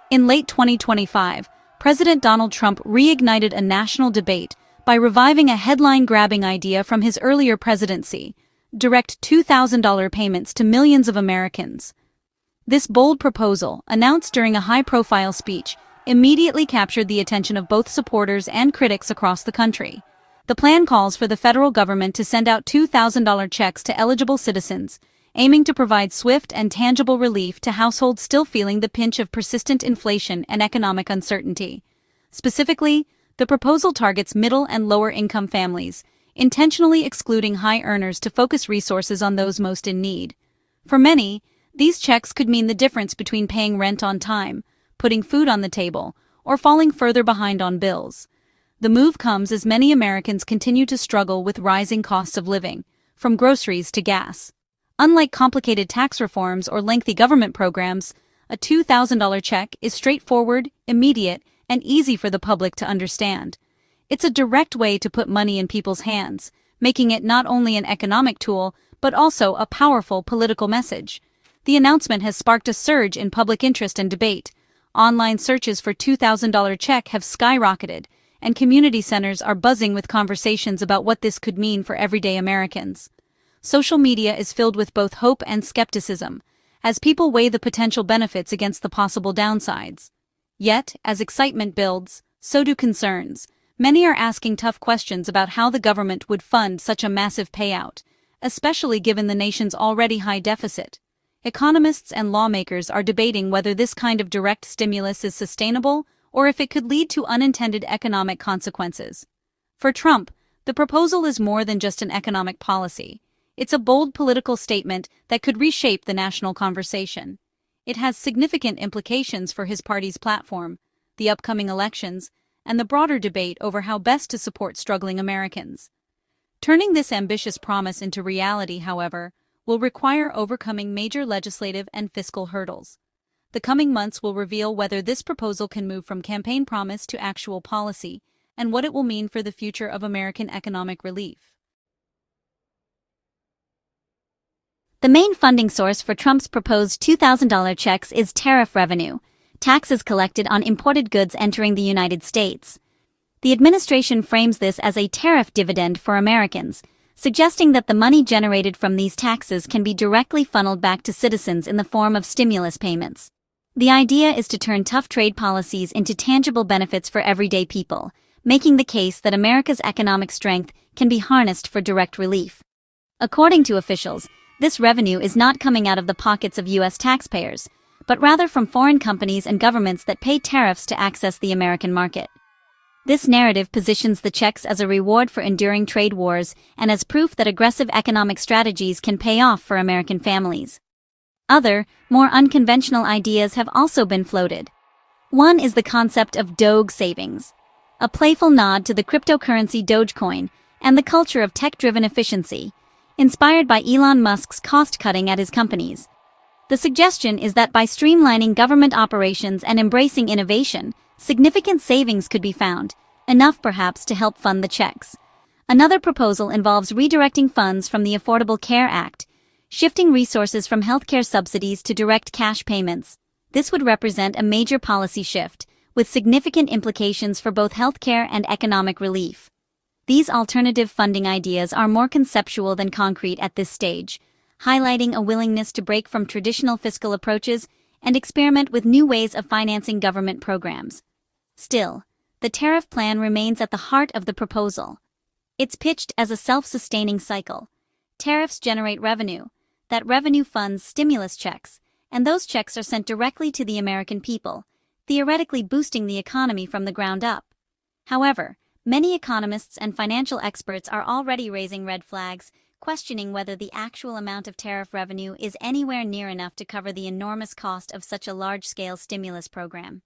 In late 2025, President Donald Trump reignited a national debate by reviving a headline-grabbing idea from his earlier presidency: direct $2,000 payments to millions of Americans. This bold proposal, announced during a high-profile speech, immediately captured the attention of both supporters and critics across the country. The plan calls for the federal government to send out $2,000 checks to eligible citizens, aiming to provide swift and tangible relief to households still feeling the pinch of persistent inflation and economic uncertainty. Specifically, the proposal targets middle and lower-income families, intentionally excluding high earners to focus resources on those most in need. For many, these checks could mean the difference between paying rent on time, putting food on the table, or falling further behind on bills. The move comes as many Americans continue to struggle with rising costs of living, from groceries to gas. Unlike complicated tax reforms or lengthy government programs, a $2,000 check is straightforward, immediate, and easy for the public to understand. It's a direct way to put money in people's hands, making it not only an economic tool, but also a powerful political message. The announcement has sparked a surge in public interest and debate. Online searches for $2,000 check have skyrocketed, and community centers are buzzing with conversations about what this could mean for everyday Americans. Social media is filled with both hope and skepticism, as people weigh the potential benefits against the possible downsides. Yet, as excitement builds, so do concerns. Many are asking tough questions about how the government would fund such a massive payout, especially given the nation's already high deficit. Economists and lawmakers are debating whether this kind of direct stimulus is sustainable or if it could lead to unintended economic consequences. For Trump, the proposal is more than just an economic policy. It's a bold political statement that could reshape the national conversation. It has significant implications for his party's platform, the upcoming elections, and the broader debate over how best to support struggling Americans. Turning this ambitious promise into reality, however, will require overcoming major legislative and fiscal hurdles. The coming months will reveal whether this proposal can move from campaign promise to actual policy, and what it will mean for the future of American economic relief. The main funding source for Trump's proposed $2,000 checks is tariff revenue, taxes collected on imported goods entering the United States. The administration frames this as a tariff dividend for Americans, suggesting that the money generated from these taxes can be directly funneled back to citizens in the form of stimulus payments. The idea is to turn tough trade policies into tangible benefits for everyday people, making the case that America's economic strength can be harnessed for direct relief. According to officials, this revenue is not coming out of the pockets of U.S. taxpayers, but rather from foreign companies and governments that pay tariffs to access the American market. This narrative positions the checks as a reward for enduring trade wars and as proof that aggressive economic strategies can pay off for American families. Other, more unconventional ideas have also been floated. One is the concept of DOGE savings, a playful nod to the cryptocurrency Dogecoin and the culture of tech-driven efficiency, inspired by Elon Musk's cost-cutting at his companies. The suggestion is that by streamlining government operations and embracing innovation, significant savings could be found, enough perhaps to help fund the checks. Another proposal involves redirecting funds from the Affordable Care Act, shifting resources from healthcare subsidies to direct cash payments. This would represent a major policy shift, with significant implications for both healthcare and economic relief. These alternative funding ideas are more conceptual than concrete at this stage, highlighting a willingness to break from traditional fiscal approaches and experiment with new ways of financing government programs. Still, the tariff plan remains at the heart of the proposal. It's pitched as a self-sustaining cycle. Tariffs generate revenue. That revenue funds stimulus checks, and those checks are sent directly to the American people, theoretically boosting the economy from the ground up. However, many economists and financial experts are already raising red flags, questioning whether the actual amount of tariff revenue is anywhere near enough to cover the enormous cost of such a large-scale stimulus program.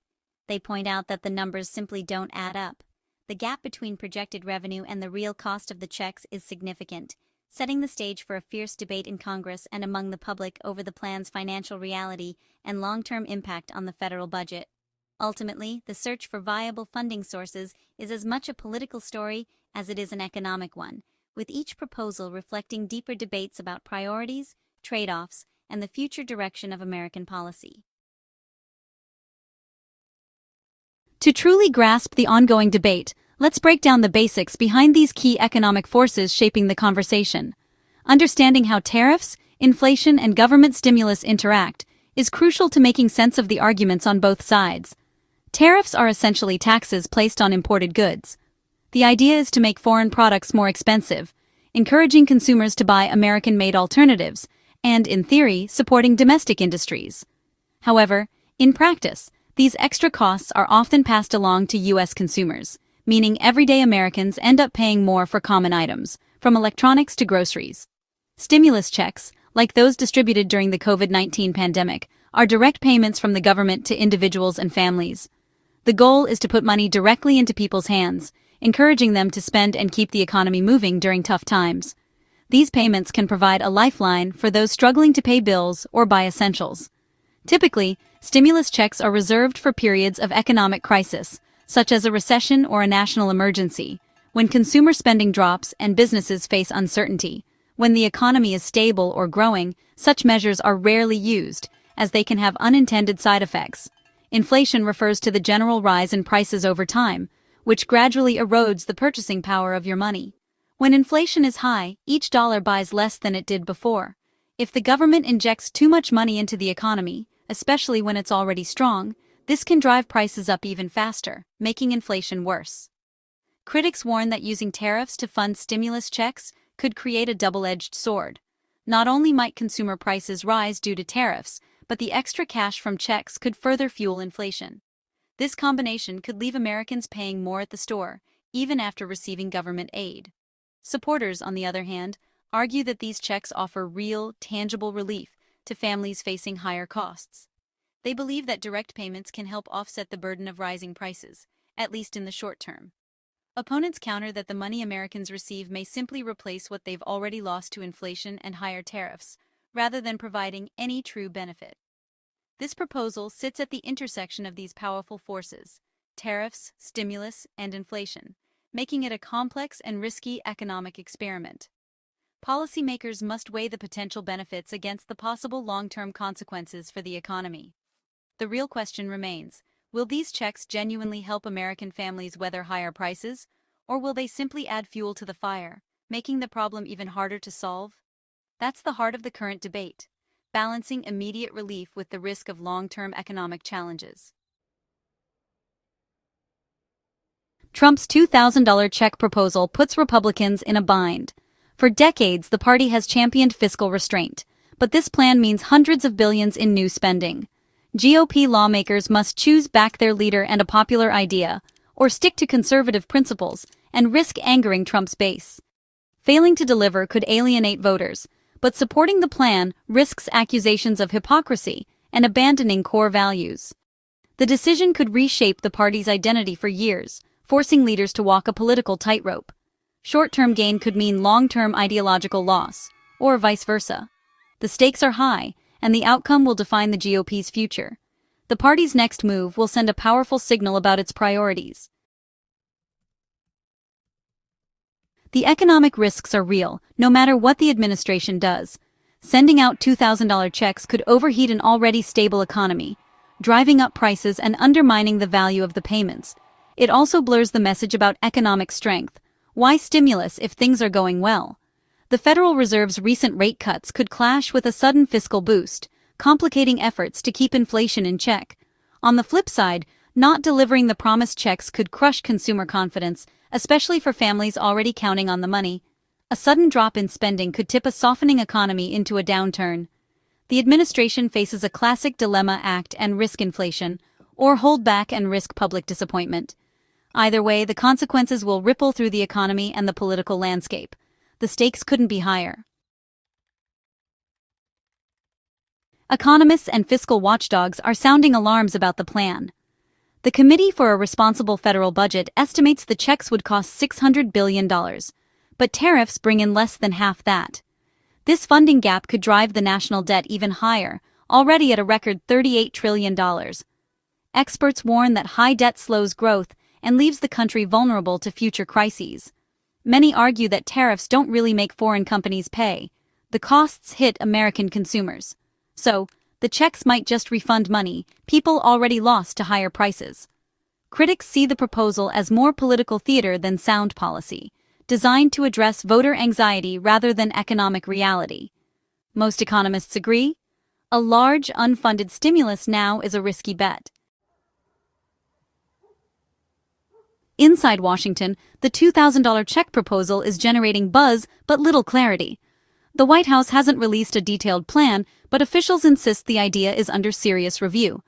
They point out that the numbers simply don't add up. The gap between projected revenue and the real cost of the checks is significant, setting the stage for a fierce debate in Congress and among the public over the plan's financial reality and long-term impact on the federal budget. Ultimately, the search for viable funding sources is as much a political story as it is an economic one, with each proposal reflecting deeper debates about priorities, trade-offs, and the future direction of American policy. To truly grasp the ongoing debate, let's break down the basics behind these key economic forces shaping the conversation. Understanding how tariffs, inflation, and government stimulus interact is crucial to making sense of the arguments on both sides. Tariffs are essentially taxes placed on imported goods. The idea is to make foreign products more expensive, encouraging consumers to buy American-made alternatives, and, in theory, supporting domestic industries. However, in practice, these extra costs are often passed along to U.S. consumers, meaning everyday Americans end up paying more for common items, from electronics to groceries. Stimulus checks, like those distributed during the COVID-19 pandemic, are direct payments from the government to individuals and families. The goal is to put money directly into people's hands, encouraging them to spend and keep the economy moving during tough times. These payments can provide a lifeline for those struggling to pay bills or buy essentials. Typically, stimulus checks are reserved for periods of economic crisis, such as a recession or a national emergency, when consumer spending drops and businesses face uncertainty. When the economy is stable or growing, such measures are rarely used, as they can have unintended side effects. Inflation refers to the general rise in prices over time, which gradually erodes the purchasing power of your money. When inflation is high, each dollar buys less than it did before. If the government injects too much money into the economy, especially when it's already strong, this can drive prices up even faster, making inflation worse. Critics warn that using tariffs to fund stimulus checks could create a double-edged sword. Not only might consumer prices rise due to tariffs, but the extra cash from checks could further fuel inflation. This combination could leave Americans paying more at the store, even after receiving government aid. Supporters, on the other hand, argue that these checks offer real, tangible relief to families facing higher costs. They believe that direct payments can help offset the burden of rising prices, at least in the short term. Opponents counter that the money Americans receive may simply replace what they've already lost to inflation and higher tariffs, rather than providing any true benefit. This proposal sits at the intersection of these powerful forces, tariffs, stimulus, and inflation, making it a complex and risky economic experiment. Policymakers must weigh the potential benefits against the possible long-term consequences for the economy. The real question remains, will these checks genuinely help American families weather higher prices, or will they simply add fuel to the fire, making the problem even harder to solve? That's the heart of the current debate, balancing immediate relief with the risk of long-term economic challenges. Trump's $2,000 check proposal puts Republicans in a bind. For decades, the party has championed fiscal restraint, but this plan means hundreds of billions in new spending. GOP lawmakers must choose back their leader and a popular idea, or stick to conservative principles and risk angering Trump's base. Failing to deliver could alienate voters, but supporting the plan risks accusations of hypocrisy and abandoning core values. The decision could reshape the party's identity for years, forcing leaders to walk a political tightrope. Short-term gain could mean long-term ideological loss, or vice versa. The stakes are high, and the outcome will define the GOP's future. The party's next move will send a powerful signal about its priorities. The economic risks are real, no matter what the administration does. Sending out $2,000 checks could overheat an already stable economy, driving up prices and undermining the value of the payments. It also blurs the message about economic strength. Why stimulus if things are going well? The Federal Reserve's recent rate cuts could clash with a sudden fiscal boost, complicating efforts to keep inflation in check. On the flip side, not delivering the promised checks could crush consumer confidence, especially for families already counting on the money. A sudden drop in spending could tip a softening economy into a downturn. The administration faces a classic dilemma: act and risk inflation, or hold back and risk public disappointment. Either way, the consequences will ripple through the economy and the political landscape. The stakes couldn't be higher. Economists and fiscal watchdogs are sounding alarms about the plan. The Committee for a Responsible Federal Budget estimates the checks would cost $600 billion, but tariffs bring in less than half that. This funding gap could drive the national debt even higher, already at a record $38 trillion. Experts warn that high debt slows growth and leaves the country vulnerable to future crises. Many argue that tariffs don't really make foreign companies pay. The costs hit American consumers. So, the checks might just refund money people already lost to higher prices. critics see the proposal as more political theater than sound policy, designed to address voter anxiety rather than economic reality. Most economists agree. A large, unfunded stimulus now is a risky bet. Inside Washington, the $2,000 check proposal is generating buzz but little clarity. The White House hasn't released a detailed plan, but officials insist the idea is under serious review.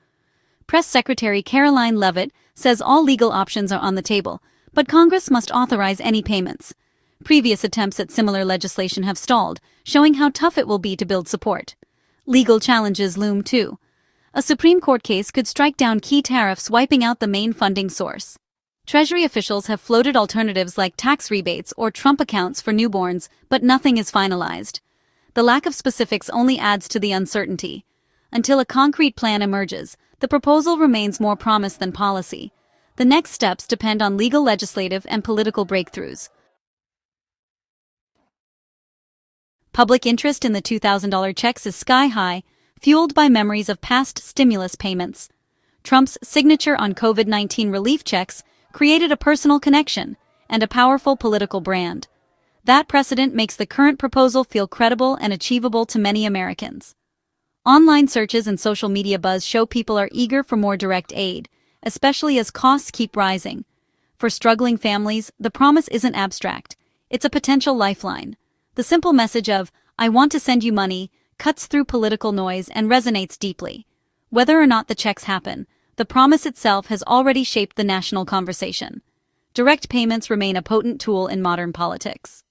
Press Secretary Karoline Leavitt says all legal options are on the table, but Congress must authorize any payments. Previous attempts at similar legislation have stalled, showing how tough it will be to build support. Legal challenges loom too. A Supreme Court case could strike down key tariffs, wiping out the main funding source. Treasury officials have floated alternatives like tax rebates or Trump accounts for newborns, but nothing is finalized. The lack of specifics only adds to the uncertainty. Until a concrete plan emerges, the proposal remains more promise than policy. The next steps depend on legal, legislative, and political breakthroughs. Public interest in the $2,000 checks is sky high, fueled by memories of past stimulus payments. Trump's signature on COVID-19 relief checks created a personal connection and a powerful political brand. That precedent makes the current proposal feel credible and achievable to many Americans. Online searches and social media buzz show people are eager for more direct aid, especially as costs keep rising. For struggling families, the promise isn't abstract. It's a potential lifeline. The simple message of, "I want to send you money," cuts through political noise and resonates deeply. Whether or not the checks happen, the promise itself has already shaped the national conversation. Direct payments remain a potent tool in modern politics.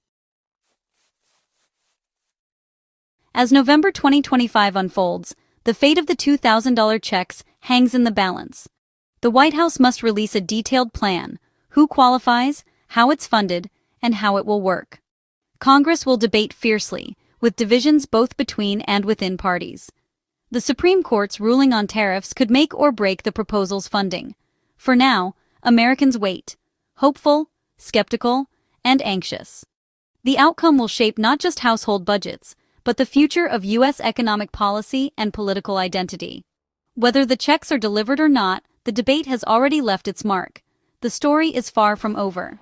As November 2025 unfolds, the fate of the $2,000 checks hangs in the balance. The White House must release a detailed plan: who qualifies, how it's funded, and how it will work. Congress will debate fiercely, with divisions both between and within parties. The Supreme Court's ruling on tariffs could make or break the proposal's funding. For now, Americans wait, hopeful, skeptical, and anxious. The outcome will shape not just household budgets, but the future of U.S. economic policy and political identity. Whether the checks are delivered or not, the debate has already left its mark. The story is far from over.